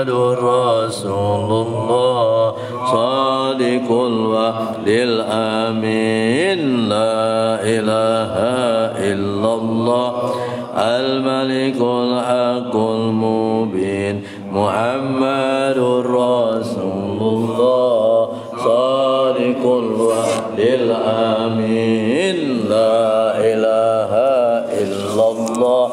رسول الله صادق الوعد الأمين لا إله إلا الله الملك الحق المبين محمد رسول الله صادق الوعد الأمين لا إله إلا الله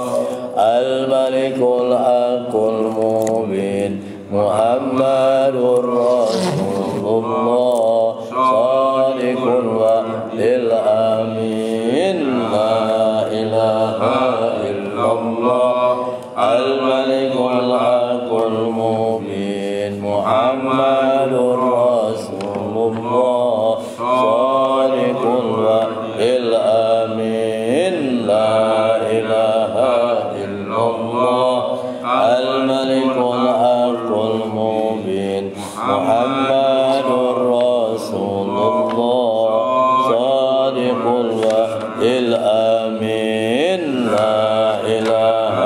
الملك الحق المبين محمد رسول الله صادق الوعد الأمين لا إله إلا الله الملك الحق المبين محمد رسول الله صادق الوعد الأمين لا إله إلا الله الملك الحق المبين محمد رسول الله صادق الوعد الأمين لا إله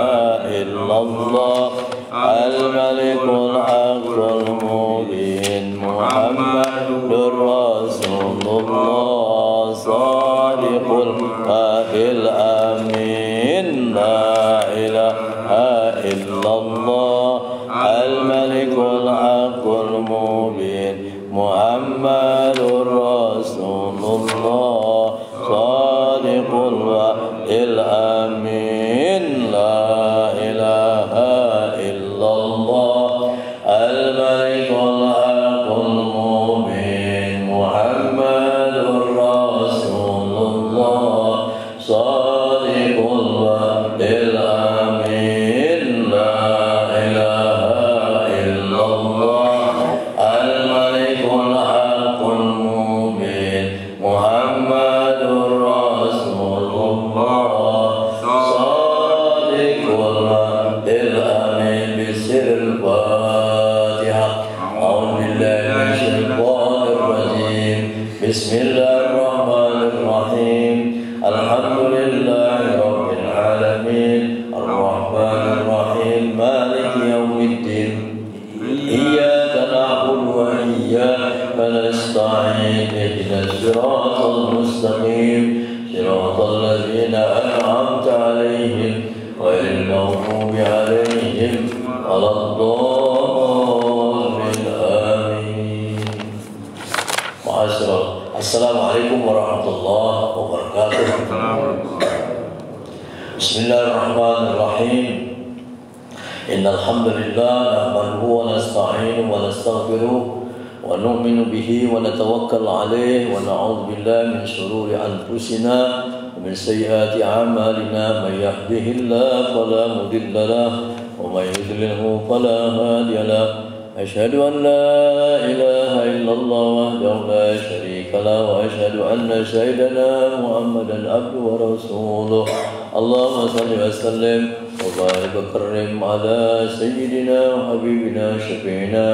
إلا الله الملك الحق المبين محمد رسول الله صادق الوعد الأمين لا إله إلا الله الملك الحق المبين محمد رسول الله صادق الوعد الأمين لا إله إلا الله الملك الحق المبين محمد رسول الله صادق الوعد الأمين لا إله إلا الله الملك الحق المبين محمد رسول الله صادق الوعد الأمين بسر الفاتحة أعوذ بالله من الشيطان الرجيم بسم الله الرحمن الرحيم الحمد لله رب العالمين الرحمن الرحيم مالك يوم الدين إياك نعبد وإياك نستعين اهدنا الصراط المستقيم صراط الذين أنعمت عليهم غير المغضوب عليهم ولا الضالين آمين. معاشر السلام عليكم ورحمة الله وبركاته. بسم الله الرحمن الرحيم إن الحمد لله نحمده ونستعينه ونستغفره ونؤمن به ونتوكل عليه ونعوذ بالله من شرور أنفسنا ومن سيئات أعمالنا من يهده الله فلا مضل له ومن يضلله فلا هادي له أشهد أن لا إله إلا الله وحده لا شريك له وأشهد أن سيدنا محمدا عبده ورسوله اللهم صل وسلم وبارك وكرم على سيدنا وحبيبنا شفيعنا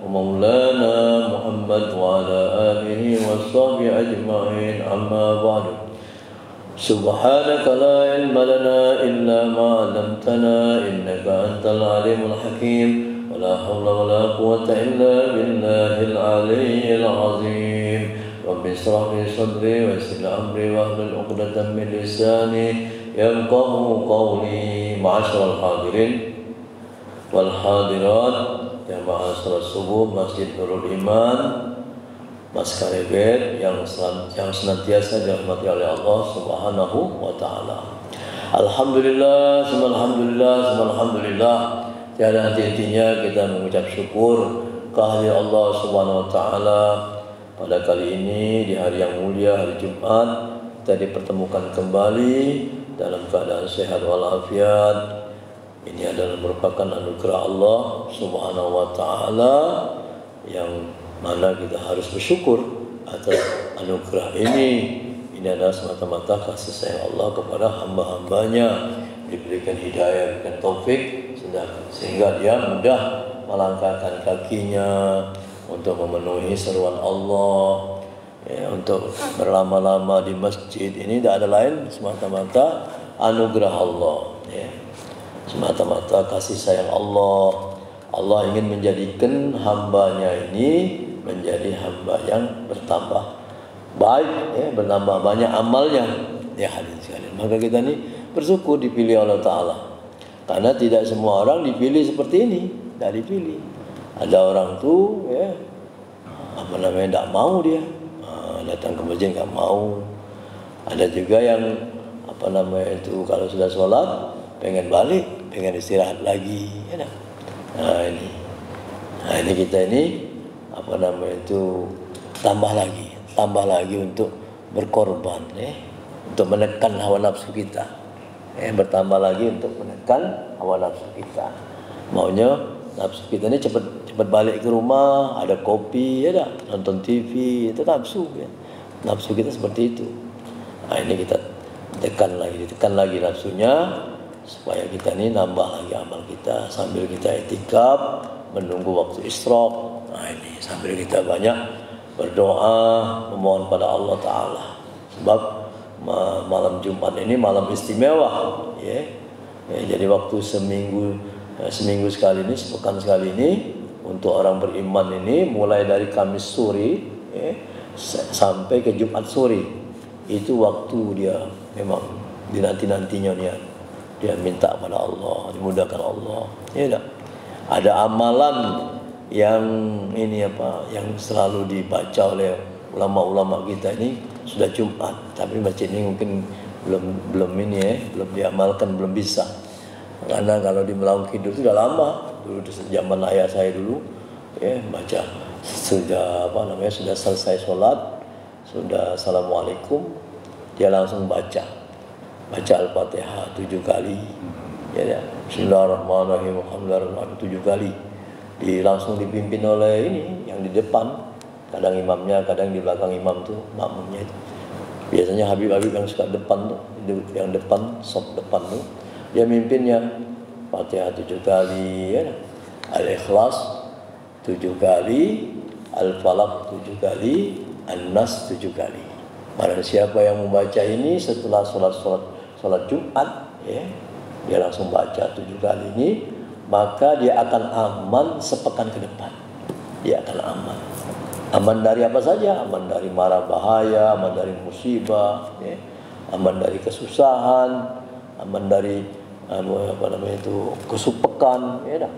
ومولانا محمد وعلى آله وصحبه أجمعين أما بعد سبحانك لا علم لنا إلا ما علمتنا إنك أنت العليم الحكيم ولا حول ولا قوة إلا بالله العلي العظيم رب اشرح لي صدري ويسر لي أمري واحلل عقدة من لساني يفقهوا قولي. معاشر الحاضرين والحاضرات yang ma'asyiral subuh Masjid Nurul Iman Mas Karebet yang senantiasa dirahmati oleh Allah Subhanahu wa taala. Alhamdulillah, alhamdulillah. Tiada henti-hentinya kita mengucap syukur kehadirat Allah Subhanahu wa taala. Pada kali ini di hari yang mulia, hari Jumat, kita dipertemukan kembali dalam keadaan sehat walafiat. Ini adalah merupakan anugerah Allah Subhanahu wa taala yang mana kita harus bersyukur atas anugerah ini. Ini adalah semata-mata kasih sayang Allah kepada hamba-hambanya, diberikan hidayah, diberikan taufik sehingga dia mudah melangkahkan kakinya untuk memenuhi seruan Allah, ya, untuk berlama-lama di masjid. Ini tidak ada lain semata-mata anugerah Allah, ya. Semata-mata kasih sayang Allah. Allah ingin menjadikan hambanya ini menjadi hamba yang bertambah baik, ya, bertambah banyak amalnya. Ya hadirin sekalian, maka kita ini bersyukur dipilih Allah Ta'ala. Karena tidak semua orang dipilih seperti ini, tidak dipilih. Ada orang tuh, ya, tidak mau dia, datang ke masjid nggak mau. Ada juga yang kalau sudah sholat pengen balik, pengen istirahat lagi, ya. Nah ini kita ini tambah lagi untuk berkorban, ya, untuk menekan hawa nafsu kita, bertambah lagi untuk menekan hawa nafsu kita. Maunya nafsu kita ini cepat balik ke rumah, ada kopi, ya dah, nonton TV, itu nafsu, ya. Nafsu kita seperti itu. Nah ini kita tekan lagi nafsunya, supaya kita ini nambah lagi amal kita sambil kita i'tikaf menunggu waktu isyraq. Nah ini sambil kita banyak berdoa memohon pada Allah Ta'ala, sebab malam Jumat ini malam istimewa, ya. Jadi waktu seminggu sekali ini, sepekan sekali ini, untuk orang beriman ini mulai dari Kamis sore, ya, sampai ke Jumat sore, itu waktu dia memang dinanti-nantinya dia minta pada Allah, dimudahkan Allah, ya tak? Ada amalan yang yang selalu dibaca oleh ulama-ulama kita ini sudah Jumat, tapi masjid ini mungkin belum diamalkan, belum bisa. Karena kalau di Melaung Kidul itu sudah lama, dulu zaman ayah saya dulu, ya, baca sudah sudah selesai sholat, sudah assalamualaikum, dia langsung baca Al-Fatihah 7 kali, ya, Bismillahirrahmanirrahim, Alhamdulillah 7 kali. Langsung dipimpin oleh yang di depan, kadang imamnya, kadang di belakang imam tuh makmumnya itu. Biasanya Habib-Habib yang suka depan tuh, yang depan, sop depan tuh, dia mimpinnya Fatihah 7 kali, ya, Al-Ikhlas 7 kali, Al-Falaq 7 kali, An-Nas 7 kali. Barang siapa yang membaca ini setelah sholat Jumat, ya, dia langsung baca 7 kali ini, maka dia akan aman sepekan ke depan. Dia akan aman. Aman dari apa saja? Aman dari mara bahaya, aman dari musibah, ya, aman dari kesusahan, aman dari kesupekan, ya dah.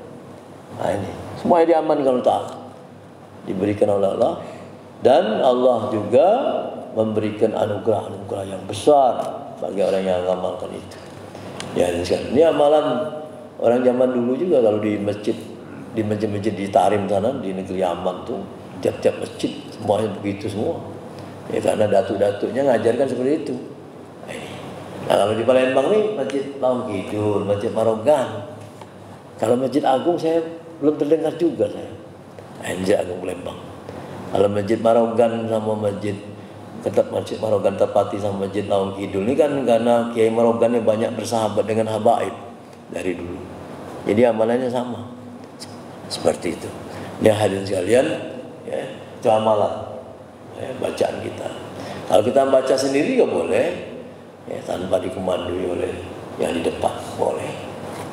Nah ini semuanya diamankan oleh Allah, diberikan oleh Allah, dan Allah juga memberikan anugerah yang besar bagi orang yang mengamalkan itu. Ya, ini amalan orang zaman dulu juga. Kalau di masjid di Tarim sana, di negeri Yaman tuh, tiap-tiap masjid semuanya begitu semua. Ya, karena datuk-datuknya ngajarkan seperti itu. Nah, kalau di Palembang nih, Masjid Melaung Kidul, Masjid Marogan. Kalau Masjid Agung saya belum terdengar juga saya. Masjid Agung Palembang. Kalau Masjid Marogan sama Masjid Marogan Tepati sama Masjid Melaung Kidul ini kan karena Kiai Marogan ini banyak bersahabat dengan habaib dari dulu. Jadi amalannya sama. Seperti itu. Ya hadirin sekalian, ya, itu amalan, ya, bacaan kita. Kalau kita baca sendiri ya boleh, ya, tanpa dikomandoi oleh yang di depan, boleh.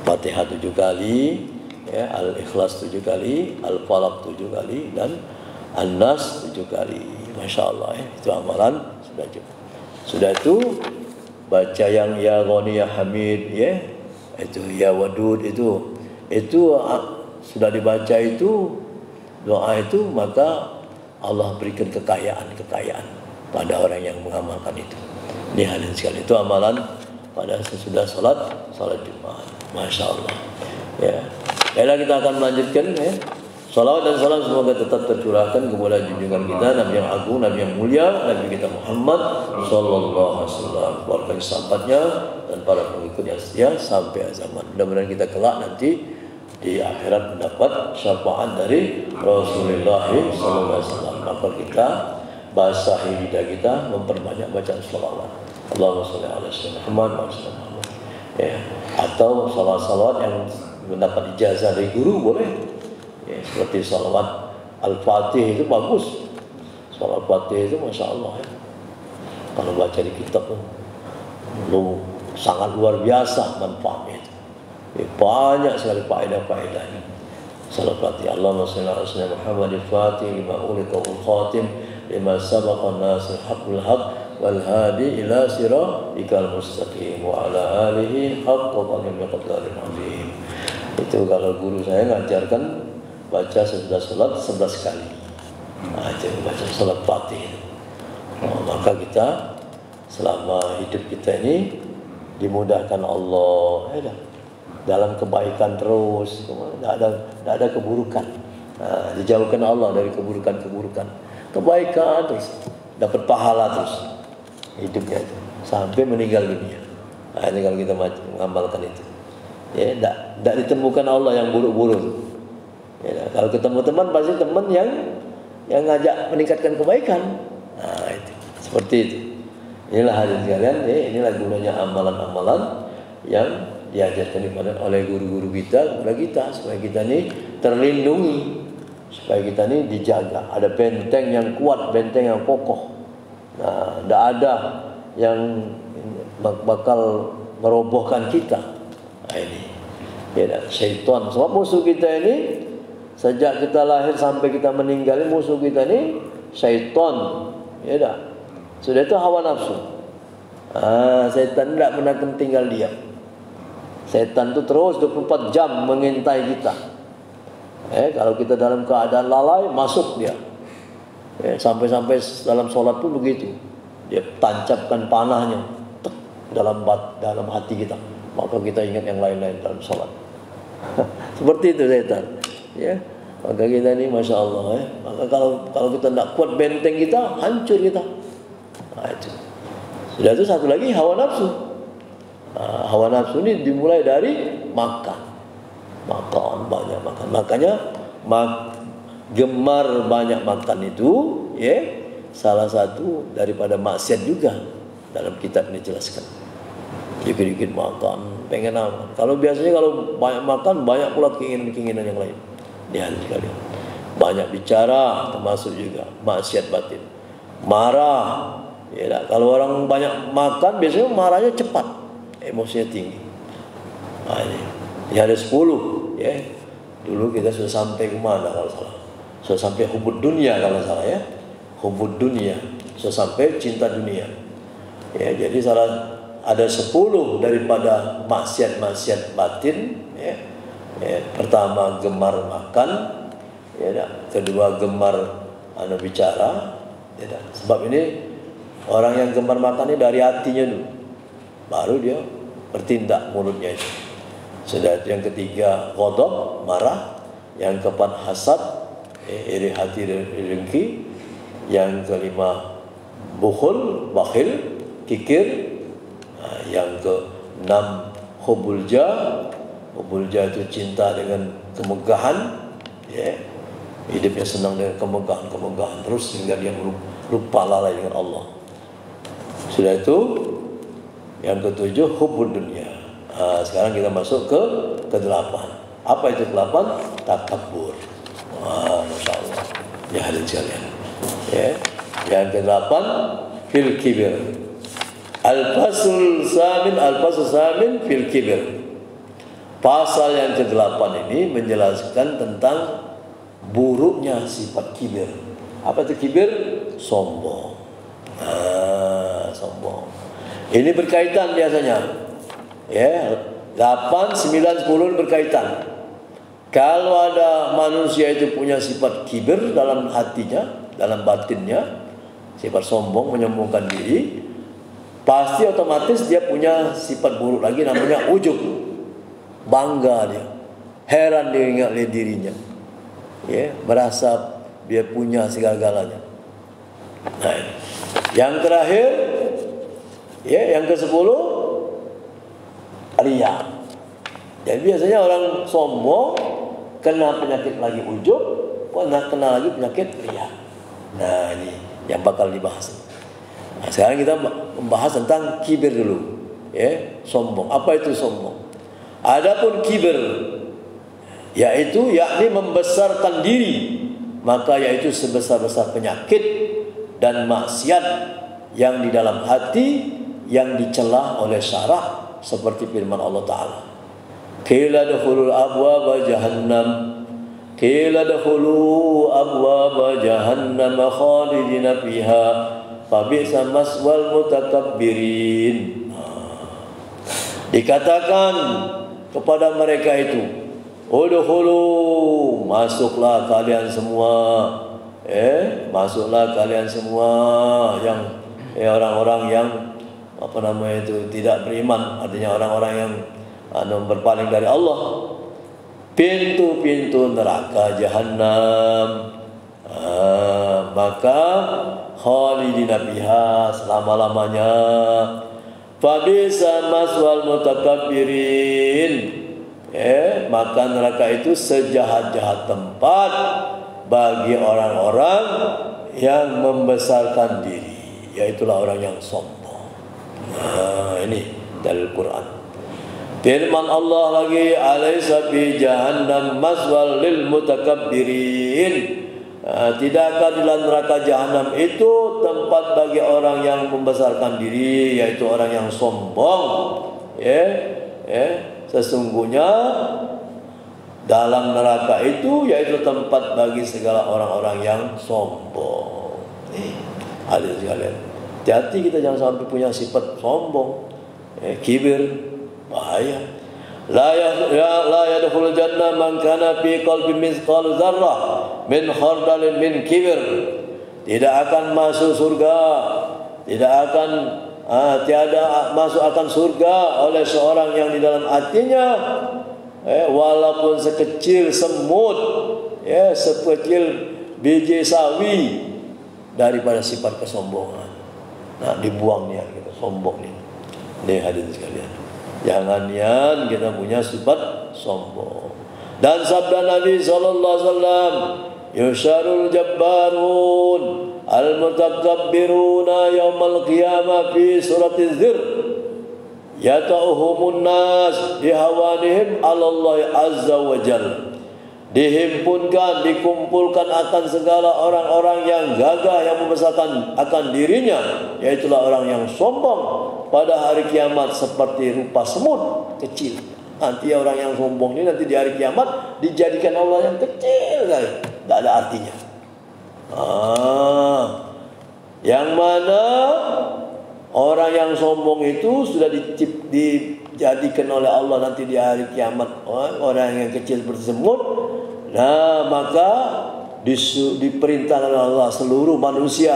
Fatihah 7 kali, ya, Al-Ikhlas 7 kali, Al-Falaq 7 kali, dan An-Nas 7 kali. Masya Allah, ya, itu amalan sudah cukup. Sudah itu baca yang Ya Ghani Ya Hamid, ya, itu Ya Wadud, itu sudah dibaca itu, doa itu, maka Allah berikan kekayaan pada orang yang mengamalkan itu. Ini hadirin sekalian, itu amalan pada sesudah salat Jumat. Masya Allah, ya. Baiklah, kita akan melanjutkan, ya. Salawat dan salam semoga tetap tercurahkan kepada junjungan kita, Nabi yang agung, Nabi yang mulia, Nabi kita Muhammad sallallahu alaihi wasallam, keluarga sahabatnya dan para pengikutnya setia sampai zaman. Mudah-mudahan kita kelak nanti di akhirat mendapat syafaat dari Rasulullah sallallahu alaihi wasallam. Maka kita basahi lidah kita, memperbanyak bacaan shalawat. Allahumma shalli ala sayyidina Muhammad wa sallam. Ya, atau salawat yang mendapat ijazah dari guru boleh. Ya, seperti salawat Al-Fatih itu bagus. Salawat Al-Fatih itu Masya Allah, ya. Kalau baca di kitab itu sangat luar biasa manfaatnya itu. Ya, banyak sekali faedah-faedahnya. Salat Fatih. Allahumma shalli ala sayyidina Muhammadin Fatih lima ulika wal khatim lima sabaqa nasir haqqul haqq wal hadi ila siratikal mustaqim wa ala alihi haqqa qadri miqdaril azim. Itu kalau guru saya ngajarkan baca sesudah salat 11 kali. Nah, itu baca salat Fatih. Maka kita selama hidup kita ini dimudahkan Allah, ya dah, dalam kebaikan terus, tidak ada keburukan. Nah, dijauhkan Allah dari keburukan-keburukan, kebaikan terus, dapat pahala terus hidupnya itu sampai meninggal dunia. Nah, ini kalau kita mengamalkan itu, ya, tidak ditemukan Allah yang buruk-buruk. Ya, kalau ketemu teman pasti teman yang ngajak meningkatkan kebaikan. Nah, itu seperti itu. Inilah hadirin sekalian, inilah gunanya amalan-amalan yang diajarkan oleh guru-guru kita kepada kita, supaya kita ini terlindungi, supaya kita ini dijaga. Ada benteng yang kuat, benteng yang kokoh. Nah, tidak ada yang bakal merobohkan kita. Nah, ini ya, syaitan. Sebab musuh kita ini sejak kita lahir sampai kita meninggal, musuh kita ini syaitan. Ya dah. Sudah itu hawa nafsu. Setan tidak pernah tinggal diam. Setan itu terus 24 jam mengintai kita. Kalau kita dalam keadaan lalai, masuk dia. Sampai-sampai dalam sholat pun begitu. Dia tancapkan panahnya dalam hati kita. Maka kita ingat yang lain-lain dalam sholat. Seperti itu setan. Ya. Maka kita ini Masya Allah. Maka kalau kita tidak kuat benteng kita, hancur kita. Nah, itu. Sudah itu satu lagi hawa nafsu. Hawa nafsu ini dimulai dari makan banyak makan. Makanya gemar banyak makan itu, ya, salah satu daripada maksiat juga. Dalam kitab ini jelaskan. Dikit-dikit makan, pengen apa? Kalau biasanya kalau banyak makan, banyak pula keinginan yang lain. Lihat sekalian. Banyak bicara termasuk juga maksiat batin. Marah. Ya, kalau orang banyak makan biasanya marahnya cepat, emosinya tinggi. Nah, ini ada 10, ya. Dulu kita sudah sampai ke mana kalau salah? Sudah sampai hubud dunia kalau salah, ya. Hubud dunia, sudah sampai cinta dunia. Ya, jadi ada 10 daripada maksiat-maksiat batin, ya. Pertama gemar makan, ya. Kedua gemar bicara, ya. Sebab ini orang yang gemar makan ini dari hatinya dulu, baru dia bertindak mulutnya itu. Sudah yang ketiga ghadab, marah. Yang keempat hasad, iri hati dan dengki. Yang kelima bukhul, bakhil, kikir. Yang keenam hubul jah. Hubul jah itu cinta dengan kemegahan, ya. Hidupnya senang dengan kemegahan terus sehingga dia lupa lalai dengan Allah. Sudah itu yang ketujuh hubud dunia. Sekarang kita masuk ke 8. Apa itu 8? Takabur. Masya Allah. Ya hadirin sekalian. Ya. Yang ke-8 fil kibir. Al-fasl samin fil kibir. Pasal yang ke-8 ini menjelaskan tentang buruknya sifat kibir. Apa itu kibir? Sombong. Sombong. Ini berkaitan biasanya. Ya, 8, 9, 10 berkaitan. Kalau ada manusia itu punya sifat kibir dalam hatinya, dalam batinnya, sifat sombong, menyombongkan diri, pasti otomatis dia punya sifat buruk lagi namanya ujub. Bangga dia. Heran dia ingat dirinya. Ya, merasa dia punya segala-galanya. Nah, yang terakhir, ya, yang ke-10 riya. Jadi biasanya orang sombong kena penyakit lagi ujub, kena lagi penyakit riya. Nah, ini yang bakal dibahas. Nah, sekarang kita membahas tentang kibir dulu, ya, sombong. Apa itu sombong? Adapun kibir, yaitu yakni membesarkan diri, maka yaitu sebesar-besar penyakit dan maksiat yang di dalam hati yang dicela oleh syara, seperti firman Allah Ta'ala, qila dukhulul abwaaba jahannam qila dakhulu abwaaba jahannam khalidina fiha fabi'sa maswal mutakabbirin. Dikatakan kepada mereka itu, udkhulu, masuklah kalian semua, masuklah kalian semua yang orang-orang yang tidak beriman, artinya orang-orang yang berpaling dari Allah, pintu-pintu neraka jahanam. Maka khalidina biha, selama-lamanya. Fabisa maswal mutakabbirin, maka neraka itu sejahat-jahat tempat bagi orang-orang yang membesarkan diri, yaitulah orang yang sombong. Ini dari Quran. Firman Allah lagi, alaysa fi jahannam maswal lil mutakabbirin. Tidakkah di dalam neraka jahanam itu tempat bagi orang yang membesarkan diri, yaitu orang yang sombong. Sesungguhnya dalam neraka itu yaitu tempat bagi segala orang-orang yang sombong. Hadirin sekalian, hati-hati kita jangan sampai punya sifat sombong, kibir, bahaya. La yadkhulul jannah man kana fi qalbi mithqal dzarrah min khardalin min kibir. Tidak akan masuk surga, tiada masuk akan surga oleh seorang yang di dalam hatinya walaupun sekecil semut, sekecil biji sawi daripada sifat kesombongan. Nah, dibuang nih kita sombong nih. Nih hadirin sekalian, jangan kita punya sifat sombong. Dan sabda Nabi sallallahu alaihi wasallam, yusyarul jabbarun al-mutakabbiruna yaumal qiyamah fi suratiz zir yata'uhumun nas bihawanihim 'ala Allah azza wa jalla. Dikumpulkan akan segala orang-orang yang gagah, yang membesarkan akan dirinya, yaitulah orang yang sombong pada hari kiamat seperti rupa semut kecil. Nanti orang yang sombong ini nanti di hari kiamat dijadikan Allah yang kecil sekali, tidak ada artinya. Yang mana orang yang sombong itu sudah dijadikan oleh Allah nanti di hari kiamat orang yang kecil seperti semut. Nah, maka diperintahkan oleh Allah seluruh manusia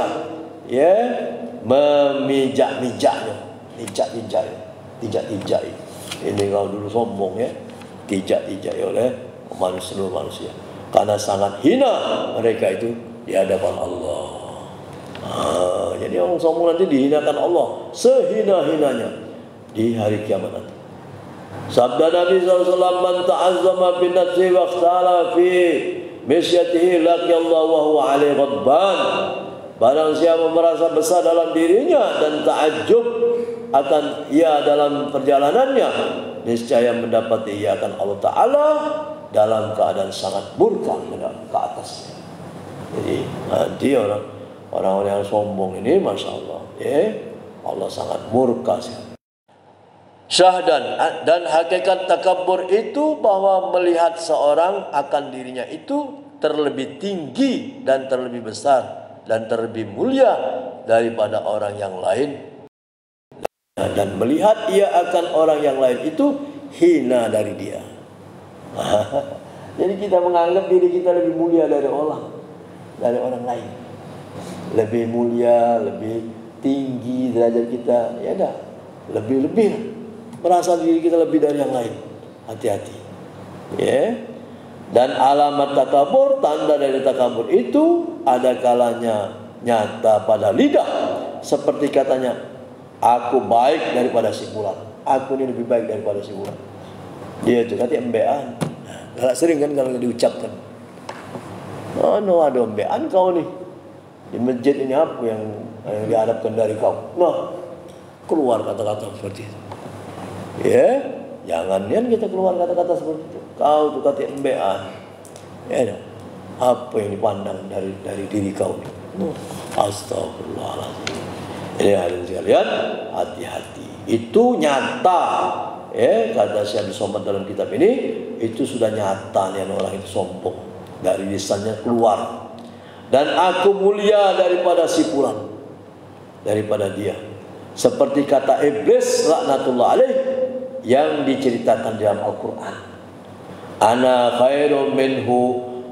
memijak-mijaknya, tijak-tijak. Ini kalau dulu sombong tijak-tijak oleh seluruh manusia, karena sangat hina mereka itu di hadapan Allah. Jadi orang sombong nanti dihinakan Allah sehina-hinanya di hari kiamat nanti. Sabda Nabi SAW, man ta'azzama bin nafsi wa ikhtala fi misyatihi laqiyallahu wa huwa alaihi ghadban. Barang siapa merasa besar dalam dirinya dan ta'ajjub akan ia dalam perjalanannya, niscaya mendapati ia akan Allah Ta'ala dalam keadaan sangat murka ke atasnya. Jadi nanti orang-orang yang sombong ini, Masya Allah, Allah sangat murka sekali. Syahdan, dan hakikat takabur itu bahwa melihat seorang akan dirinya itu terlebih tinggi dan terlebih besar dan terlebih mulia daripada orang yang lain, dan melihat ia akan orang yang lain itu hina dari dia. Jadi kita menganggap diri kita lebih mulia dari orang lain, lebih mulia, lebih tinggi derajat kita, lebih merasa diri kita lebih dari yang lain. Hati-hati. Dan alamat takabur, tanda dari takabur itu ada kalanya nyata pada lidah, seperti katanya, aku baik daripada si fulan, aku ini lebih baik daripada si fulan. Dia itu kata embean. Galak sering kan kalau diucapkan, ada embean kau nih di masjid ini, apa yang diharapkan dari kau? Nah, keluar kata-kata seperti itu. Jangan kita keluar kata-kata seperti itu. Kau tuh kata embean. Apa yang dipandang dari diri kau ini? Astagfirullahaladzim. Ini hadirin sekalian, hati-hati. Itu nyata. Kata Syekh Somad dalam kitab ini, itu sudah nyata nih orang itu sombong. dari lisannya keluar. Dan aku mulia daripada si fulan, daripada dia. Seperti kata iblis laknatullah alaih yang diceritakan dalam Al-Quran. Ana khairum minhu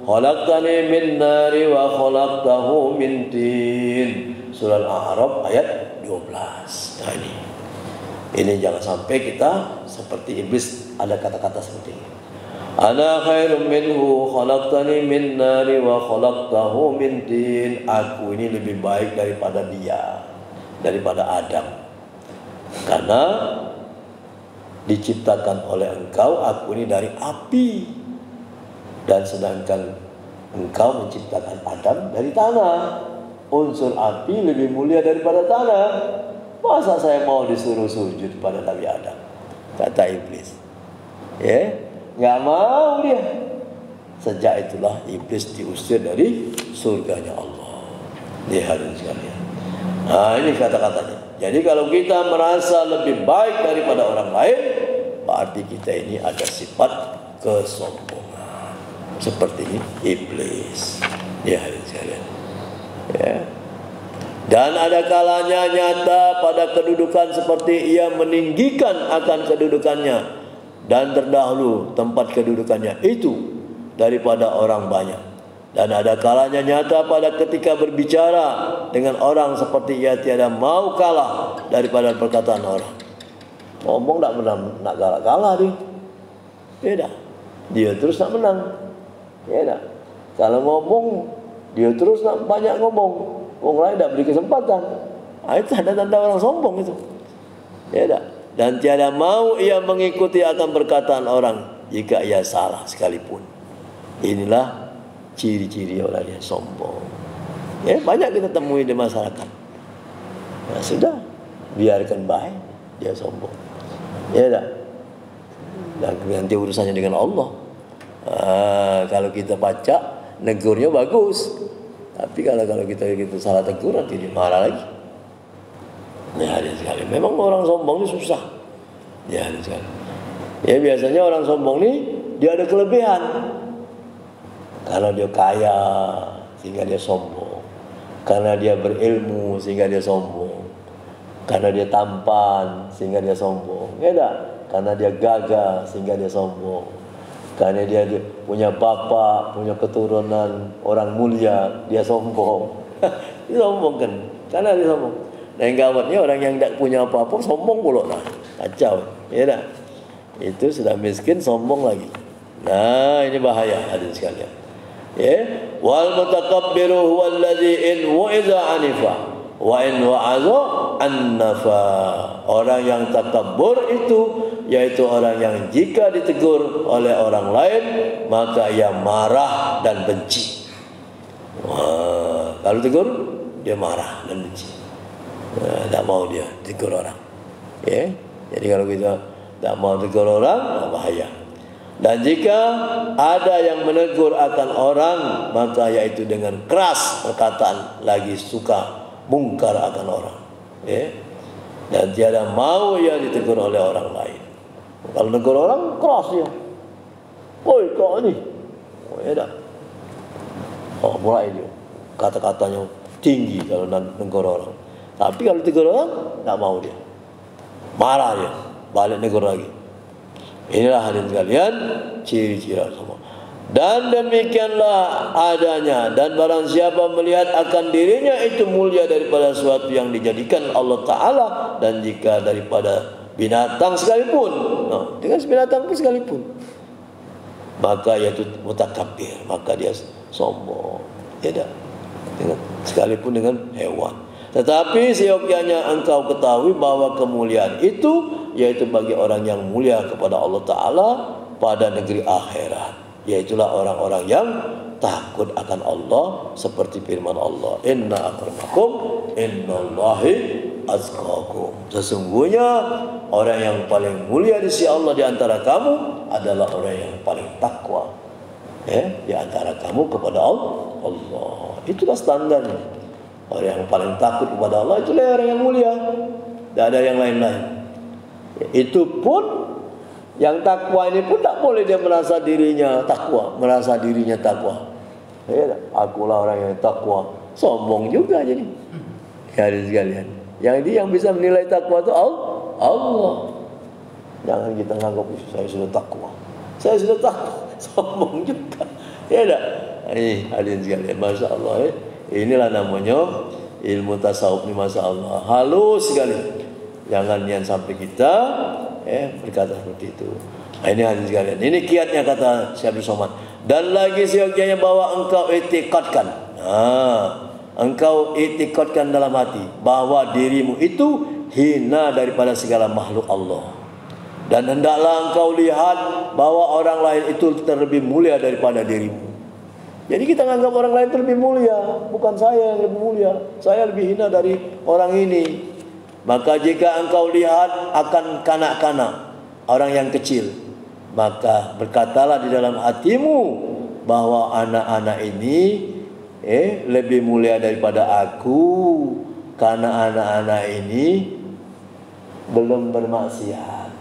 khalaqtani min nari wa khalaqtahu min tin. Surah Al-A'raf ayat 12. Nah ini jangan sampai kita seperti iblis ada kata-kata seperti ini. Ana khairum minhu khalaqtani min nari wa khalaqtahu min tin. Aku ini lebih baik daripada dia, daripada Adam. Karena diciptakan oleh engkau, aku ini dari api. Dan sedangkan engkau menciptakan Adam dari tanah. Unsur api lebih mulia daripada tanah. Masa saya mau disuruh sujud pada Nabi Adam? Kata iblis. Ya, nggak mau dia. Sejak itulah iblis diusir dari surganya Allah. Lihat sekalian. Nah ini kata-katanya. Jadi kalau kita merasa lebih baik daripada orang lain, berarti kita ini ada sifat kesombongan. Seperti ini iblis. Lihat sekalian. Ya. Dan ada kalanya nyata pada kedudukan seperti ia meninggikan akan kedudukannya dan terdahulu tempat kedudukannya itu daripada orang banyak. Dan ada kalanya nyata pada ketika berbicara dengan orang seperti ia tiada mau kalah daripada perkataan orang. Ngomong tak pernah nak kalah dia. Beda. Dia terus nak menang. Beda. Kalau ngomong dia terus nak banyak ngomong. Orang lain tak beri kesempatan. Itu tanda-tanda orang sombong itu. Beda. Dan tiada mau ia mengikuti akan perkataan orang jika ia salah sekalipun. Inilah ciri-ciri orang yang sombong. Ya, banyak kita temui di masyarakat. Ya sudah, biarkan baik dia sombong. Ya dah. Dan nanti urusannya dengan Allah. Kalau kita baca, negurnya bagus. Tapi kalau kita salah tegur nanti dia marah lagi. Ya ada sekali. Memang orang sombong ini susah. Ya ada sekali. Ya biasanya orang sombong ini dia ada kelebihan. Karena dia kaya sehingga dia sombong. Karena dia berilmu sehingga dia sombong. Karena dia tampan sehingga dia sombong. Ya tak? Karena dia gagah sehingga dia sombong. Karena dia punya bapak, punya keturunan orang mulia, dia sombong. Dia sombong kan? Karena dia sombong. Nah yang gawatnya orang yang tidak punya apa-apa sombong pula lah. Kacau. Ya tak? Itu sudah miskin sombong lagi. Nah ini bahaya hadirin sekalian. Ya, wal mutakabbiru huwal ladzi in wa'iza anifa wa in wa'aza annafa. Orang yang takabbur itu yaitu orang yang jika ditegur oleh orang lain maka ia marah dan benci. Kalau tegur dia marah dan benci. Tak mau dia tegur orang. Ya, jadi kalau kita tak mau tegur orang bahaya. Dan jika ada yang menegur akan orang maka yaitu dengan keras perkataan lagi suka mungkar akan orang. Ya. Dan tiada mau ia ditegur oleh orang lain. Kalau negur orang keras dia. Oi kau ni. Oh ya dah. Oh mulai dia. Kata-katanya tinggi kalau negur orang. Tapi kalau tegur orang tak mau dia. Marah dia. Balik negur lagi. Inilah hadirin sekalian ciri-ciri semua. Dan demikianlah adanya. Dan barang siapa melihat akan dirinya itu mulia daripada sesuatu yang dijadikan Allah Ta'ala. Dan jika daripada binatang sekalipun, dengan binatang pun sekalipun, maka yaitu mutakabbir, maka dia sombong. Ya tak? Sekalipun dengan hewan. Tetapi seyogyanya engkau ketahui bahwa kemuliaan itu yaitu bagi orang yang mulia kepada Allah Ta'ala pada negeri akhirat. Yaitulah orang-orang yang takut akan Allah seperti firman Allah. Inna akramakum innallahi azqakum. Sesungguhnya orang yang paling mulia di sisi Allah di antara kamu adalah orang yang paling takwa. Ya, di antara kamu kepada Allah. Itulah standarnya. Orang yang paling takut kepada Allah itulah orang yang mulia. Tidak ada yang lain-lain. Itu pun yang takwa ini pun tak boleh dia merasa dirinya takwa, merasa dirinya takwa. Ya, akulah orang yang takwa. Sombong juga jadi. Hadirin sekalian. Yang ini yang bisa menilai takwa itu Allah. Jangan kita anggap saya sudah takwa. Saya sudah takwa. Sombong juga. Ya tak? Hadirin sekalian, masya Allah. Inilah namanya ilmu tasawuf ni, masya Allah. Halus sekali. Jangan yang sampai kita berkata seperti itu. Ini hadirin sekalian. Ini kiatnya kata Syekh Abdul Somad. Dan lagi seyogianya bahwa engkau itikadkan. Engkau itikadkan dalam hati bahwa dirimu itu hina daripada segala makhluk Allah. Dan hendaklah engkau lihat bahwa orang lain itu terlebih mulia daripada dirimu. Jadi kita menganggap orang lain terlebih mulia, bukan saya yang lebih mulia. Saya lebih hina dari orang ini. Maka jika engkau lihat akan kanak-kanak, orang yang kecil, maka berkatalah di dalam hatimu bahwa anak-anak ini lebih mulia daripada aku, karena anak-anak ini belum bermaksiat.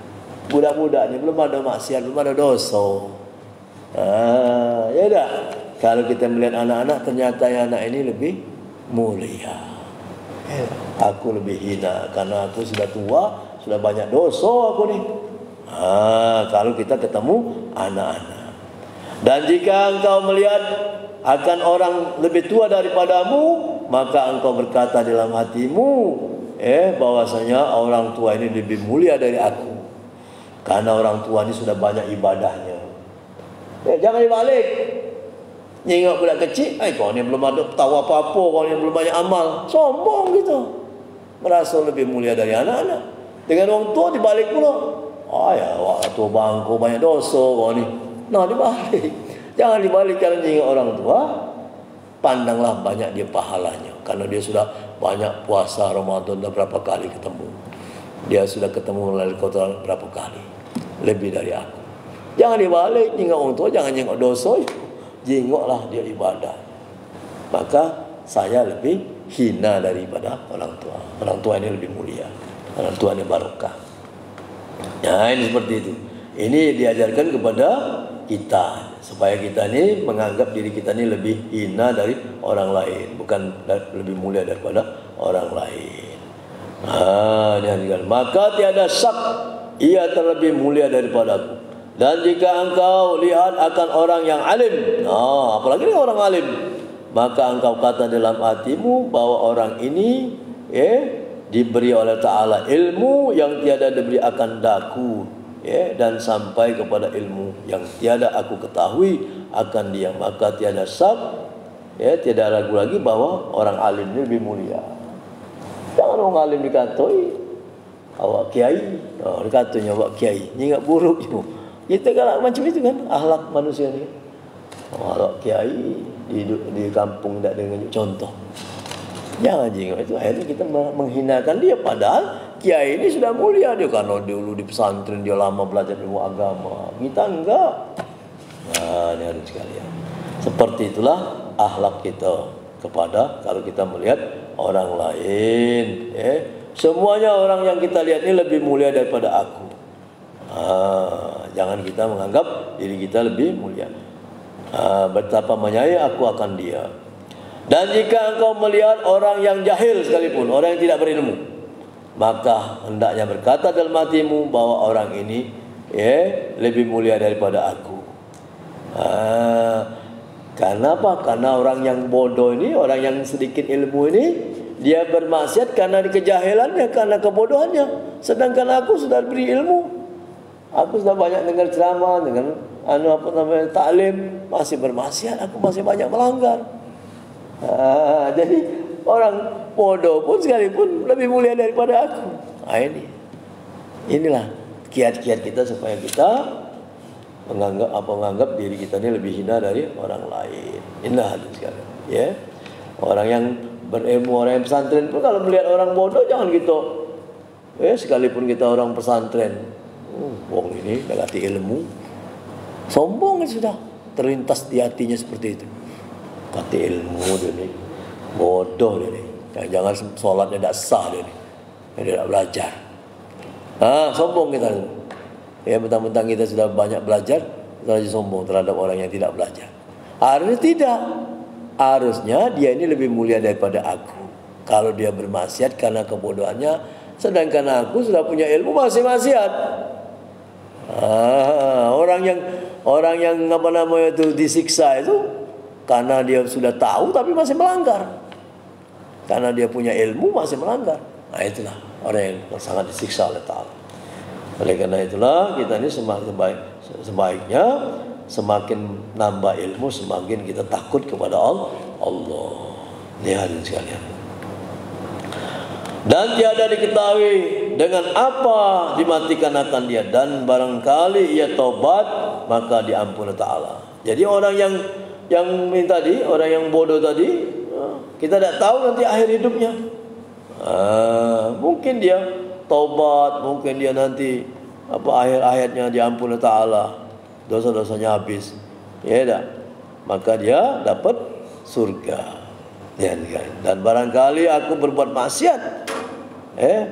Budak-budak ni belum ada maksiat, belum ada dosa. Ya dah. Kalau kita melihat anak-anak, ternyata yang anak ini lebih mulia. Aku lebih hina karena aku sudah tua, sudah banyak dosa aku ni. Kalau kita ketemu anak-anak. Dan jika engkau melihat akan orang lebih tua daripadamu, maka engkau berkata dalam hatimu, bahwasanya orang tua ini lebih mulia dari aku, karena orang tua ini sudah banyak ibadahnya. Jangan dibalik. Nyengok budak kecil, kau ni belum ada tahu apa-apa, kau ni belum banyak amal. Sombong gitu. Merasa lebih mulia dari anak-anak. Dengan orang tua dibalik pula. Ya, waktu bangku banyak dosa kau ni. Nah, dibalik. Jangan dibalik kalau nyengok orang tua. Pandanglah banyak dia pahalanya. Karena dia sudah banyak puasa Ramadan dah berapa kali ketemu. Dia sudah ketemu melalui kota berapa kali. Lebih dari aku. Jangan dibalik, nyengok orang tua, jangan nyengok dosa. Jengoklah dia ibadah. Maka saya lebih hina daripada orang tua. Orang tua ini lebih mulia. Orang tua ini barokah. Ya, ini seperti itu. Ini diajarkan kepada kita, supaya kita ini menganggap diri kita ini lebih hina dari orang lain, bukan lebih mulia daripada orang lain. Maka tiada syak ia terlebih mulia daripada aku. Dan jika engkau lihat akan orang yang alim, apalagi orang alim, maka engkau kata dalam hatimu bahwa orang ini diberi oleh Ta'ala ilmu yang tiada diberi akan daku, dan sampai kepada ilmu yang tiada aku ketahui akan dia. Maka tiada syak, tiada ragu lagi bahwa orang alim ini lebih mulia. Jangan orang alim dikatoi awak kiai, dikatanya awak kiai, ni ingat buruk je. Kita kalau macam itu kan akhlak manusia ni. Kalau kiai di kampung tak dengar contoh. Jangan jengok itu, akhirnya kita menghinakan dia. Padahal kiai ini sudah mulia dia, karena dulu di pesantren dia lama belajar ilmu agama. Kita enggak. Ini harus sekalian. Seperti itulah akhlak kita kepada kalau kita melihat orang lain. Semuanya orang yang kita lihat ini lebih mulia daripada aku. Jangan kita menganggap diri kita lebih mulia. Betapa menyayang aku akan dia. Dan jika engkau melihat orang yang jahil sekalipun, orang yang tidak berilmu, maka hendaknya berkata dalam hatimu bahwa orang ini lebih mulia daripada aku. Karena apa? Karena orang yang bodoh ini, orang yang sedikit ilmu ini, dia bermaksiat karena kejahilannya, karena kebodohannya. Sedangkan aku sudah beri ilmu. Aku sudah banyak dengar ceramah, dengan taklim, masih bermaksiat, aku masih banyak melanggar. Jadi orang bodoh pun sekalipun lebih mulia daripada aku. Inilah kiat-kiat kita supaya kita menganggap diri kita ini lebih hina dari orang lain. Inilah hadis sekalian. Orang yang berilmu, orang yang pesantren pun kalau melihat orang bodoh jangan gitu. Sekalipun kita orang pesantren, wong ini dah ngerti ilmu, sombong sudah terlintas di hatinya seperti itu. Kata ilmu dia ni, bodoh dia ni. Jangan solatnya tak sah dia ni. Dia tak belajar. Sombong kita. Mentang-mentang kita sudah banyak belajar, kita lagi sombong terhadap orang yang tidak belajar. Harusnya tidak. harusnya dia ini lebih mulia daripada aku. Kalau dia bermaksiat karena kebodohannya, sedangkan aku sudah punya ilmu masih maksiat. Orang yang apa namanya itu disiksa itu karena dia sudah tahu tapi masih melanggar. Karena dia punya ilmu masih melanggar. Nah itulah orang yang sangat disiksa oleh Ta'ala. Oleh karena itulah kita ini sebaiknya semakin nambah ilmu semakin kita takut kepada Allah. Lihat sekalian. Dan tiada diketahui dengan apa dimatikan akan dia, dan barangkali ia taubat maka diampuni Ta'ala. Jadi orang yang tadi, orang yang bodoh tadi, kita tidak tahu nanti akhir hidupnya. Mungkin dia taubat, mungkin dia nanti akhir hayatnya diampuni Ta'ala, dosa-dosanya habis, ya dah, maka dia dapat surga. Dan barangkali aku berbuat maksiat,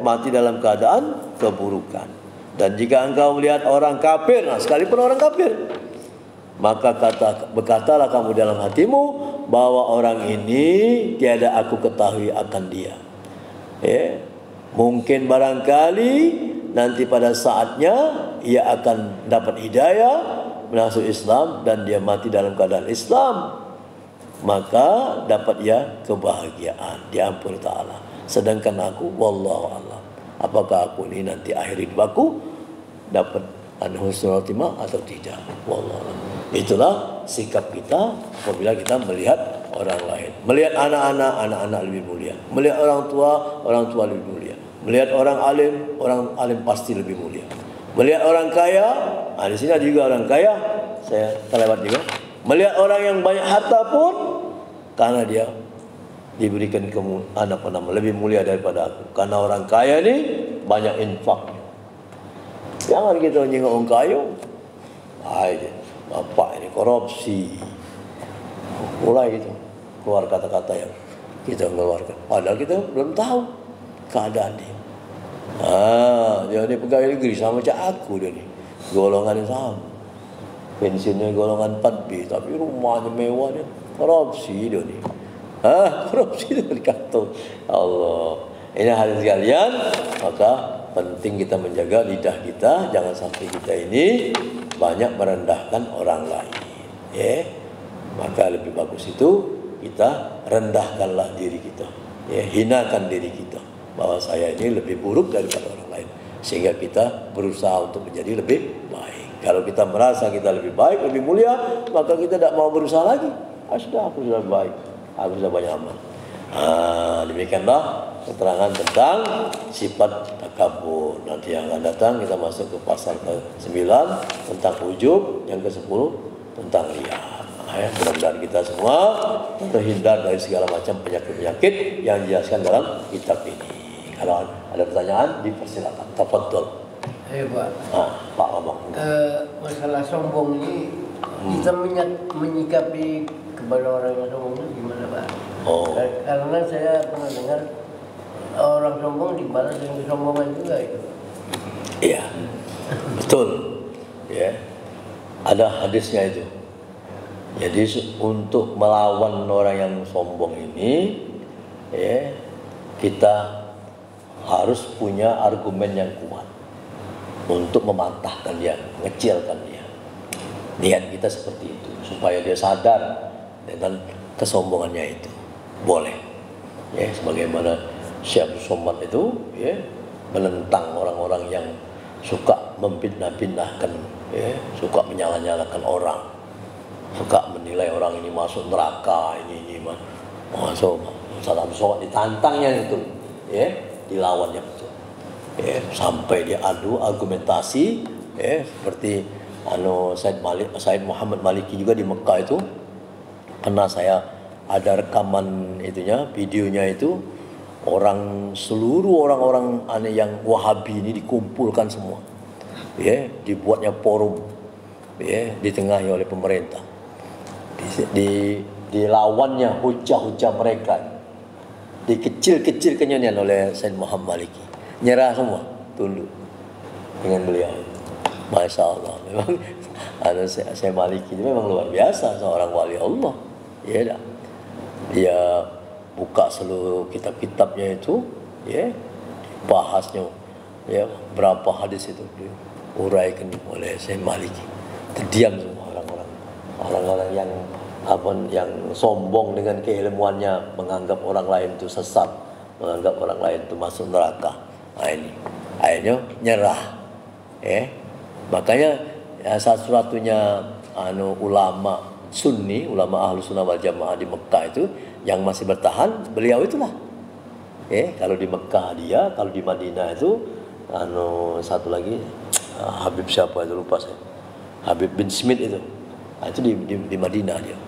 mati dalam keadaan keburukan. Dan jika engkau melihat orang kafir, sekalipun orang kafir, maka berkatalah kamu dalam hatimu bahwa orang ini tiada aku ketahui akan dia. Mungkin barangkali nanti pada saatnya ia akan dapat hidayah, masuk Islam, dan dia mati dalam keadaan Islam, maka dapat ia kebahagiaan, diampuni Ta'ala. Sedangkan aku, wallahu a'lam, apakah aku ini nanti akhir hidup aku dapat husnul khotimah atau tidak, wallahu a'lam. Itulah sikap kita apabila kita melihat orang lain. Melihat anak-anak lebih mulia. Melihat orang tua lebih mulia. Melihat orang alim pasti lebih mulia. Melihat orang kaya, di sini ada juga orang kaya, saya terlewat juga. Melihat orang yang banyak harta pun, karena dia diberikan lebih mulia daripada aku. Karena orang kaya ini banyak infak. Jangan kita menyinggung orang kaya. Bapak ini korupsi. Mulai gitu keluar kata-kata yang kita keluarkan. Padahal kita belum tahu keadaan dia. Dia ini pegawai negeri sama macam aku dia ni. Golongan yang sama. Pensiunnya golongan 4B, tapi rumahnya mewah dia. Korupsi dia ni. Korupsi dia dikata. Allah. Ini hal sekalian, maka penting kita menjaga lidah kita, jangan sampai kita ini banyak merendahkan orang lain. Maka lebih bagus itu kita rendahkanlah diri kita. Hinakan diri kita bahwa saya ini lebih buruk daripada orang lain, sehingga kita berusaha untuk menjadi lebih baik. Kalau kita merasa kita lebih baik, lebih mulia, maka kita tidak mau berusaha lagi. Sudah, aku sudah baik, aku sudah banyak amal. Demikianlah keterangan tentang sifat takabur. Nanti yang akan datang kita masuk ke pasal ke-9 tentang ujub, yang ke-10 tentang riya. Mudah-mudahan kita semua terhindar dari segala macam penyakit-penyakit yang dijelaskan dalam kitab ini. Kalau ada pertanyaan, dipersilakan. Tafadhol. Pak. Pak Abang. Masalah sombong ini kita menyikapi kepada orang yang sombong itu gimana, Pak? Karena saya pernah dengar orang sombong dibalas dengan kesombongan juga itu. Iya, betul. Ada hadisnya itu. Jadi untuk melawan orang yang sombong ini, kita harus punya argumen yang kuat untuk mematahkan dia, mengecilkan dia. Niat kita seperti itu supaya dia sadar dengan kesombongannya itu. Boleh. Sebagaimana Syekh Abdul Somad itu menentang orang-orang yang suka memfitnah-fitnahkan, suka menyala-nyalakan orang, suka menilai orang ini masuk neraka, ini masuk. Ustaz Abdul Somad ditantangnya itu, dilawannya betul. Sampai dia adu argumentasi, seperti Said Muhammad Maliki juga di Mekah itu. Karena saya ada rekaman itunya, videonya itu, seluruh orang-orang yang Wahabi ini dikumpulkan semua, dibuatnya forum, ditengahi oleh pemerintah, dilawannya hujah-hujah mereka, dikecil-kecilkannya oleh Said Muhammad Maliki, nyerah semua, tunduk dengan beliau. Masya Allah, memang Said Maliki itu memang luar biasa, seorang wali Allah. dia buka seluruh kitab-kitabnya itu, ya, bahasnya, ya, berapa hadis itu diuraikan oleh Syekh Maliki. Terdiam semua orang-orang yang sombong dengan keilmuannya, menganggap orang lain itu sesat, menganggap orang lain itu masuk neraka. Nah, ini akhirnya nyerah, ya. Makanya ya, satu-satunya ulama Sunni, ulama Ahlus Sunnah wal Jamaah di Mekah itu yang masih bertahan, beliau itulah. Kalau di Mekah dia, kalau di Madinah itu satu lagi Habib siapa itu lupa saya. Habib bin Smith itu. Nah, itu di Madinah dia.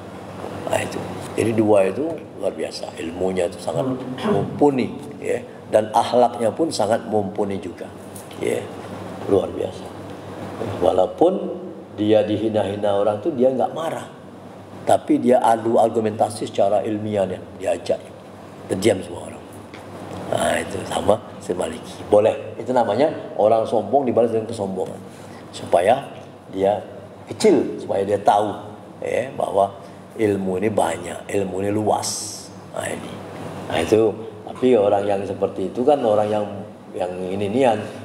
Nah, itu. Jadi dua itu luar biasa, ilmunya itu sangat mumpuni, ya, dan akhlaknya pun sangat mumpuni juga. Ya, luar biasa. Walaupun dia dihina-hina orang itu dia nggak marah, tapi dia adu argumentasi secara ilmiah, diajak, terdiam semua orang. Nah, itu sama si Maliki. Boleh, itu namanya orang sombong dibalas dengan kesombongan, supaya dia kecil, supaya dia tahu, ya, bahwa ilmu ini banyak, ilmu ini luas. Nah, ini, nah itu. Tapi orang yang seperti itu kan orang yang ini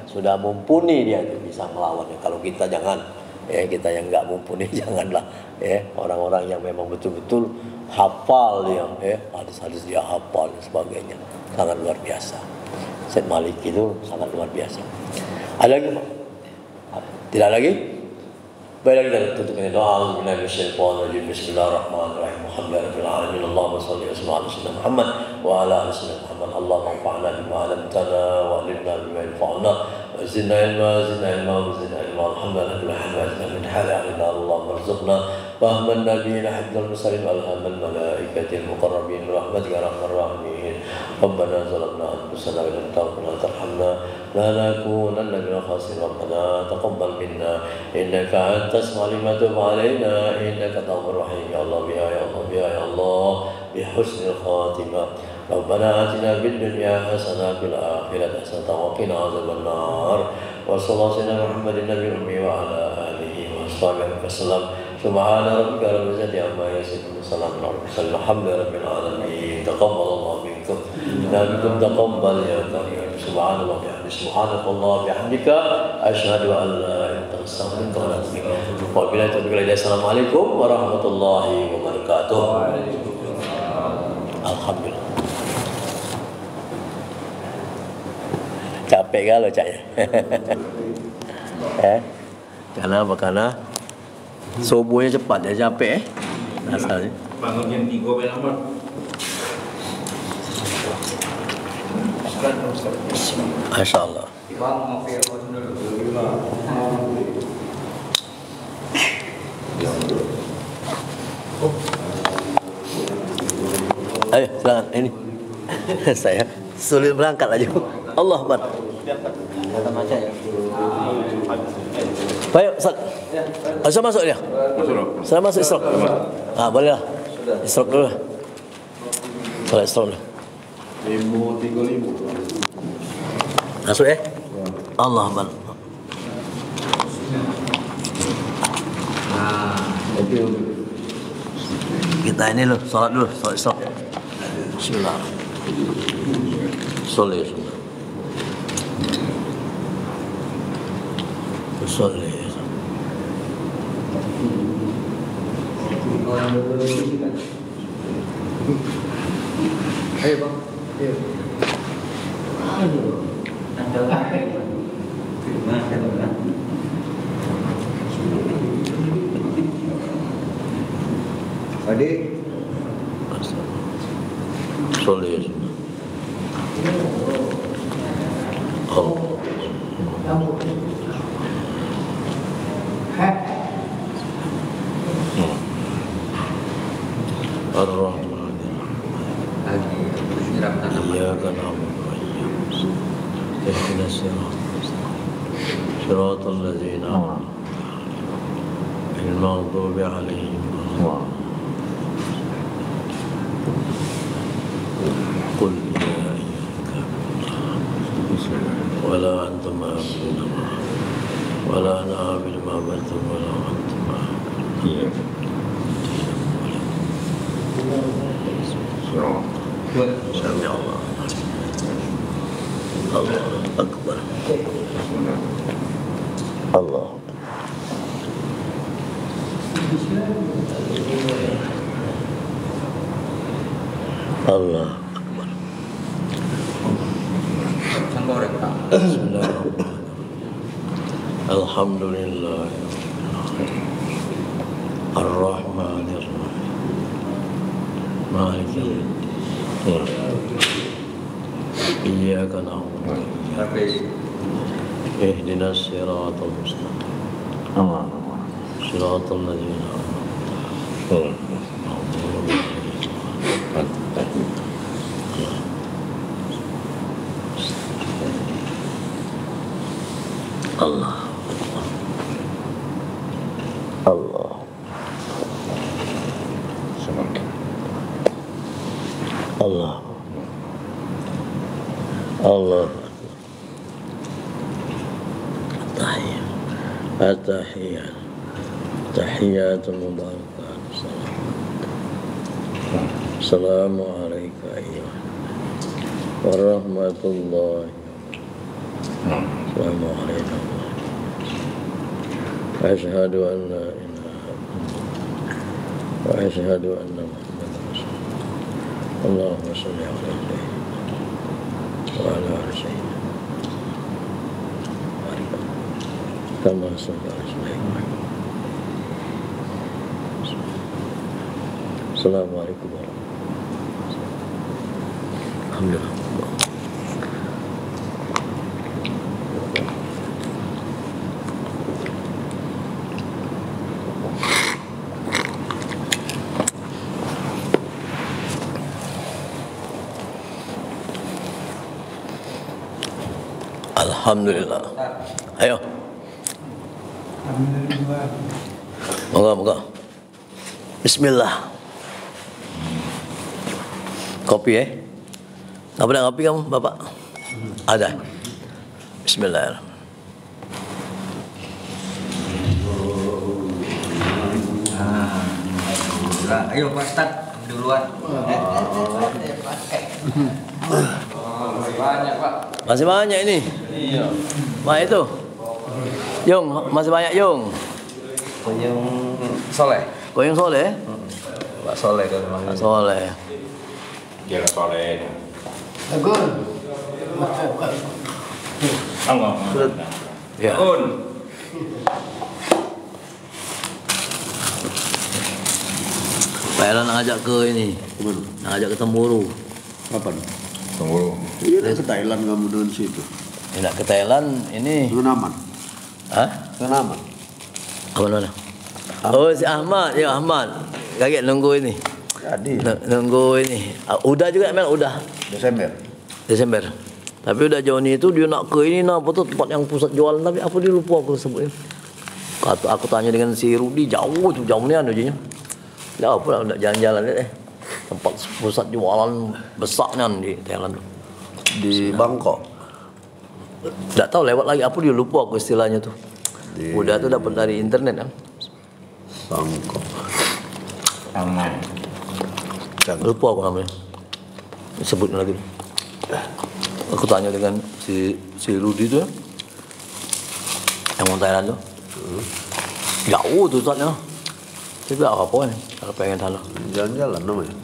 sudah mumpuni, dia itu bisa melawannya. Kalau kita jangan, ya, kita yang nggak mumpuni janganlah, ya. Orang-orang yang memang betul-betul hafal dia, ya, hadis-hadis dia hafal dan sebagainya, sangat luar biasa. Syekh Malik itu sangat luar biasa. Ada lagi, Pak? Tidak lagi? Baik, kita tutup dengan doa. Bismillahirrahmanirrahim. Alhamdulillahirabbil alamin. Allahumma shalli wa sallim ala Muhammad wa ala ali sayyidina Muhammad. Allahumma anfa'na bima 'allamtana wa 'allimna bima yanfa'una wa zidna ilma wa zidna ilma. Alhamdulillah hamdan min halal Allahumma arzuqna fahman nabiyina hifdzal mursalin alhamal malaikatil muqarrabin rahmatika arhamar rahimin. Rabbana zalamna anfusana wa lam taghfir lana tarhamna lanakunanna minal khasirin. Rabbana taqabbal minna innaka antas samiul alim wa alaina innaka tawwabur rahim. Ya Allah ya Allah ya Allah bi husnil khatimah. Rabbana atina fid dunya hasanah fil akhirati hasanah wa qina azabannar. Wa sallallahu ala Muhammadin nabiyil ummi wa ala alihi wa sahbihi wasallam. Subhana rabbika rabbil izzati amma yasifun. Salamun alal mursalin. Alhamdulillahirabbil alamin. Taqabbalallahu minkum. Nabikum taqabbal ya karim. Subhanallah bihamdihi. Subhanallah bihamdika. Asyhadu an la ilaha illa anta astaghfiruka wa atubu ilaik. Wabillahi taufiq. Assalamualaikum warahmatullahi wabarakatuh. Alhamdulillah. Capek kalau caknya. Kenapa? Karena subuhnya cepat, ya capek asalnya. Bangun jam 3 berapa? Masya Allah. Ayo silakan ini. Saya sulit berangkat aja. Allah Akbar. Baik, Ustaz. Bisa masuk dia? Saya masuk isyraq. Boleh lah. Isyraq dulu lah. Salat isyraq dulu. 5.35. Masuk ya? Allah Akbar. Kita ini loh, salat dulu, salat isyraq. Bismillah. Salat. Salat. Ayo bang, ayo. Ada apa? Adik. Soleh. Oh. Ar-Rahman. Iyyaka na'budu wa iyyaka nasta'in. Ihdinas siratal ladzina an'amta 'alaihim ghairil maghdubi 'alaihim waladdallin. قل يا أيها الكافرون ولا أنتم عابدون ما ولا أنا عابد ما عبدتم ولا أنتم عابدون Sami Allah. Allah Akbar. Allah. Allah Akbar. Bismillahirrahmanirrahim. Alhamdulillah. Ar-Rahmanir-Rahim. Maliki yaumiddin. Iyyaka na'budu wa iyyaka nasta'in. Ihdinas siratal mustaqim. Siratal ladzina an'amta 'alaihim. Allah. Allah. Allah. Allah. At-tahiyat. Tahiyatul mubarakat. Assalamu alayka ayyuhan warahmatullahi wabarakatuh. Assalamu alaykum. Asyhadu an la ilaha illallah wa asyhadu anna Muhammadan rasulullah. Allahumma shalli ala sayyidina wa ala ali sayyidina kama shallaita ala sayyidina. Assalamualaikum warahmatullahi wabarakatuh. Alhamdulillah. Alhamdulillah. Ayo. Alhamdulillah. Moga. Bismillah. Kopi Apa nak kopi kamu, Bapak? Ada. Bismillahirrahmanirrahim. Ayo Pak Ustaz, duluan. Masih banyak Pak. Masih banyak ini. Iya. Wah itu. Yung, masih banyak Yung. Koyong Soleh. Koyong Soleh? Pak Soleh kan memang. Pak Soleh. Jangan Soleh. Agun. Enggak. Ya. Un. Pak Elan nak ajak ke ini. Nak ajak ke Temburu. Kapan? Tunggu. Iya, nak ke Thailand kamu dengan situ. Nak ke Thailand ini. Dengan aman. Hah? Dengan aman. Apa mana? Oh, si Ahmad. Ya, Ahmad. Kaget nunggu ini. Jadi Nunggu ini. Udah juga Mel, udah. Desember. Tapi udah Joni itu dia nak ke ini apa tuh tempat yang pusat jualan, tapi apa dia lupa aku sebutnya. Kata aku tanya dengan si Rudi, jauh ni anunya. Jauh pula nak jalan-jalan deh. Tempat pusat jualan besarnya di Thailand. di Bangkok. Tak tahu lewat lagi apa dia lupa aku istilahnya tuh. Udah tuh dapat dari internet kan. Bangkok. Aman. Lupa aku namanya. Sebut lagi. Aku tanya dengan si Rudi tuh yang mau Thailand tuh. Jauh tuh saatnya. Tapi apa nih kalau pengen sana. Jalan-jalan namanya.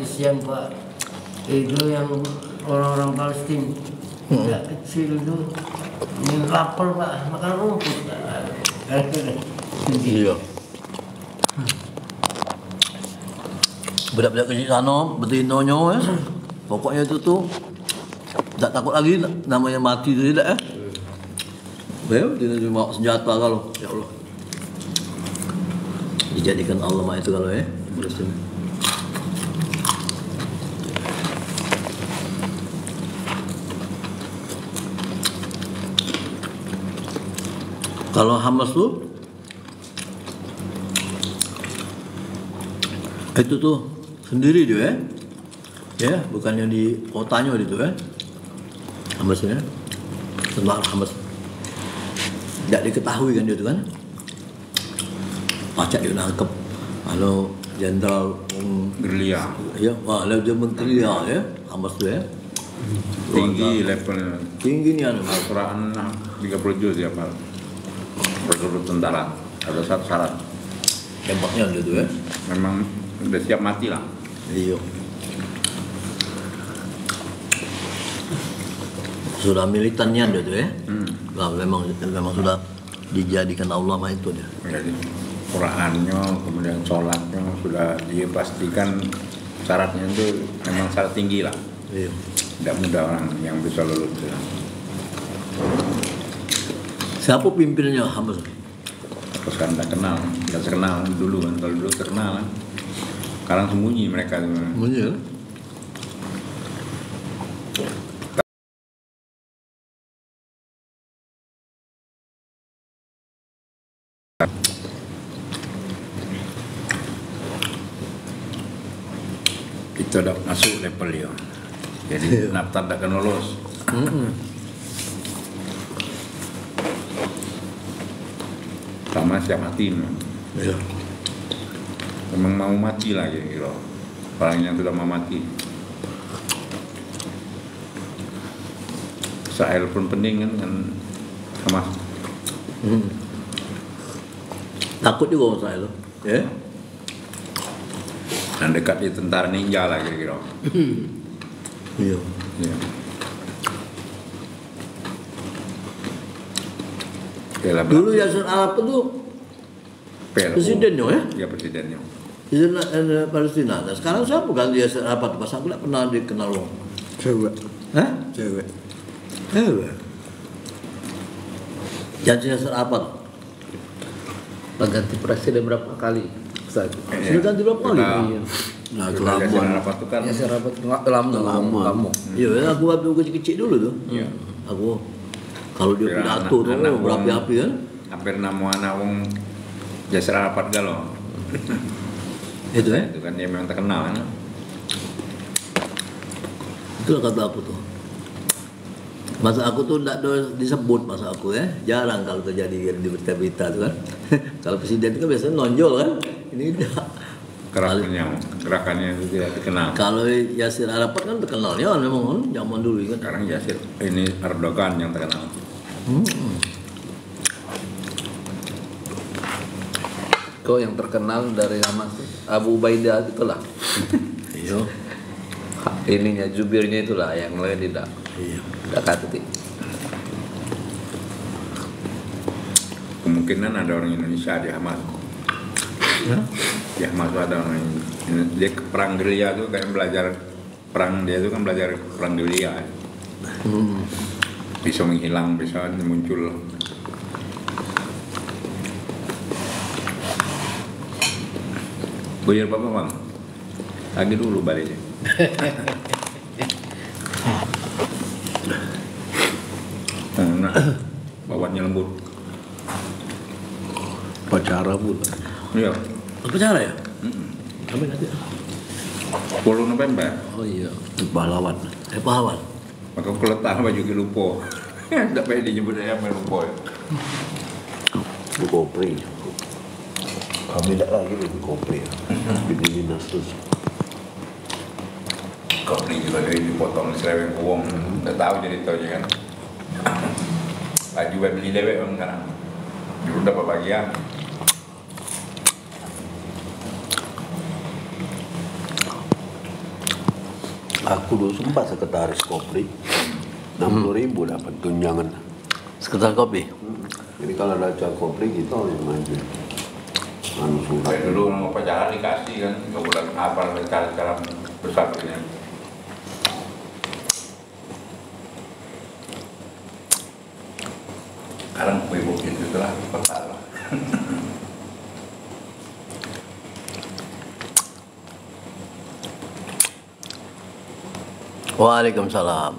Kesian Pak, itu yang orang-orang Palestina tidak kecil itu ini lapar Pak, makan rumput Iya. Budak-budak kecil sana betinonyo pokoknya itu tuh tak takut lagi namanya mati tu tidak dia cuma senjata kalau ya Allah dijadikan Allah itu kalau Palestina. Kalau Hamas tuh itu tuh sendiri dia ya bukan yang di kotanya itu Hamasnya tentara Hamas. Tidak diketahui kan dia tu kan. Pacak dia nangkep. Kalau jenderal Gerilya. ya, lalu dia menteri ya, Hamas tu ya. Tinggi levelnya. Tinggi ni anu. Al-Quran 30 juz ya Pak. Berturut tentara. Ada satu syarat. Hebatnya dia tu ya. Memang udah siap mati lah. Iya. Sudah militannya dia tu ya. Nah, memang sudah dijadikan Allah mah itu dia. Jadi Qurannya, kemudian sholatnya sudah dipastikan syaratnya itu memang syarat tinggi lah. Iya. Tidak mudah orang yang bisa lulus. Siapa pimpinannya Hamas? Terus kan tidak kenal, tidak terkenal dulu kan. Kalau dulu terkenal kan. Sekarang sembunyi mereka. Iya. Itu udah masuk level dia. Jadi Naftar tidak akan lolos. Sama siap mati. Iya. Memang mau mati lagi gitu. Orang yang sudah mau mati. Israel pun penting kan Hamas. Takut juga saya itu. Ya. Dan dekat di tentara ninja lah kira-kira. Iya. Ya. Yalah, Dulu Yasser Arafat itu PLO. presidennya ya. Ya presidennya. Presiden Palestina. Nah, sekarang siapa ganti Yasser Arafat? Pas aku tidak pernah dikenal loh. Cewek. Hah? Cewek. Janji Yasser Arafat. Ganti presiden berapa kali? Sudah ganti berapa kali? Iya. Nah, Yasser kelabuan. Arafat itu kan Yasser Arafat lama. Iya, aku waktu kecil-kecil dulu tuh. Iya. Aku kalau dia Kira pidato tuh anak wong. berapi-api kan. hampir nama anak wong Yasser Arafat galau. Itu ya. Itu kan dia memang terkenal kan. Itulah kata aku tuh. Masa aku tuh tidak disebut masa aku ya. Jarang kalau terjadi di berita-berita tuh kan. Kalau presiden itu kan biasanya nonjol kan. Ini tidak. Gerakannya itu tidak dikenal. Kalau Yasser Arafat kan terkenalnya memang kan zaman dulu kan. Sekarang Yasser ini Erdogan yang terkenal. Kau yang terkenal dari Hamas Abu Ubaidah itulah. Iya. Ininya jubirnya itulah, yang lain tidak. Iya. Tidak kati. Kemungkinan ada orang Indonesia di Hamas. Di Hamas ada orang Indonesia. Dia perang gerilya tuh kayak belajar perang, dia itu kan belajar perang gerilya. Bisa menghilang, bisa muncul. Buyur Bapak Bang. Lagi dulu baliknya. Nah, bawanya lembut. Pacara pula. Iya. Apa cara ya? Kami nanti. 10 November. Oh iya, pahlawan. Pahlawan. Maka aku letak baju ke lupa. Tak payah dijemput ayam main lupa. Kopri. Kami tidak lagi di Kopri. Di dinas terus. Kau beli juga dari dipotong sereweng uang. Tak tahu jadi tahu kan. Baju beli dewek kan sekarang. Dulu dapat bagian. Aku dulu sempat sekretaris Kopri. 60.000 dapat tunjangan. Sekedar kopi. Jadi kalau ada acara Kopri kita harus maju. Surat. Kayak dulu orang pacaran dikasih kan. Nggak boleh apa cara-cara besar ini. Sekarang ibu itu telah pertama. Waalaikumsalam.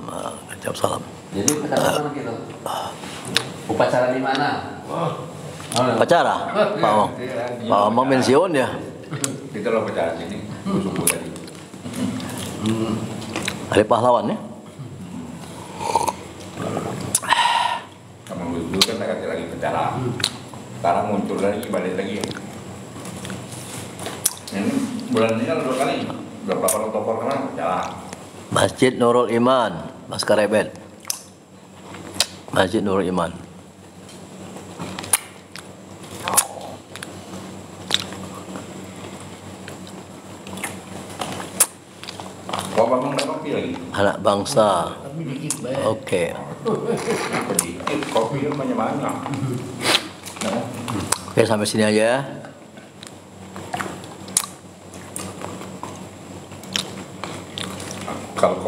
Salam. Jadi upacara mana kita? Upacara di mana? Pacara? Pak Omang pensiun ya? Kita lo pacaran sini. Subuh tadi. Hari pahlawan ya? Sekarang muncul lagi, balik lagi. Ini bulan ini kan 2 kali. Udah pelapor kemana? Jalan. Masjid Nurul Iman, Mas Karebet. Masjid Nurul Iman. Kau bangun kopi lagi? Anak bangsa. Tapi dikit banyak. Oke. Sedikit, kopi kan banyak-banyak. Oke, sampai sini aja. Kalau